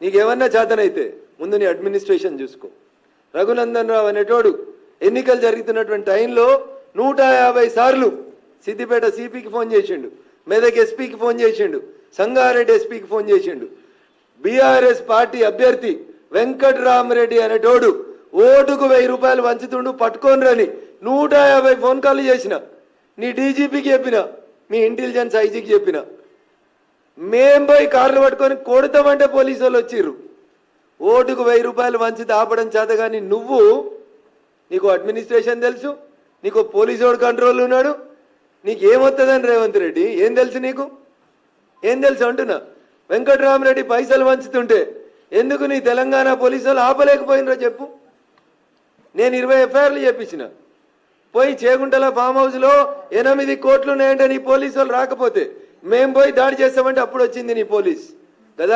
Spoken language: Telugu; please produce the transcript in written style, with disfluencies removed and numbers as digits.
నీకేమన్నా చేతనైతే ముందు నీ అడ్మినిస్ట్రేషన్ చూసుకో. రఘునందన్ రావు అనేటోడు ఎన్నికలు జరుగుతున్నటువంటి టైంలో 150 సార్లు సిద్దిపేట సిపికి ఫోన్ చేసిండు, మెదక్ ఎస్పీకి ఫోన్ చేసిండు, సంగారెడ్డి ఎస్పీకి ఫోన్ చేసిండు. బీఆర్ఎస్ పార్టీ అభ్యర్థి వెంకట్రామరెడ్డి అనేటోడు ఓటుకు 1000 రూపాయలు వంచుతుండు, పట్టుకొని రని 150 ఫోన్ కాల్ చేసిన. నీ డీజీపీకి చెప్పిన, మీ ఇంటెలిజెన్స్ ఐజీకి చెప్పిన. మేం పోయి కార్లు పట్టుకొని కొడతామంటే పోలీసు వాళ్ళు వచ్చిర్రు. ఓటుకు 1000 రూపాయలు వంచితే ఆపడం చేత. కానీ నువ్వు, నీకు అడ్మినిస్ట్రేషన్ తెలుసు, నీకు పోలీసు కంట్రోల్ ఉన్నాడు, నీకు ఏమొస్తుందని రేవంత్ రెడ్డి ఏం తెలుసు? నీకు ఏం తెలుసు అంటున్నా. వెంకట్రామరెడ్డి పైసలు వంచుతుంటే ఎందుకు నీ తెలంగాణ పోలీసు వాళ్ళు ఆపలేకపోయినరో చెప్పు. నేను 20 ఎఫ్ఐఆర్లు చెప్పించిన. పోయి చేగుంటల ఫామ్ హౌస్లో 8 కోట్లు ఉన్నాయంటే నీ పోలీసు వాళ్ళు రాకపోతే మేము పోయి దాడి చేస్తామంటే అప్పుడు వచ్చింది నీ పోలీస్. గదా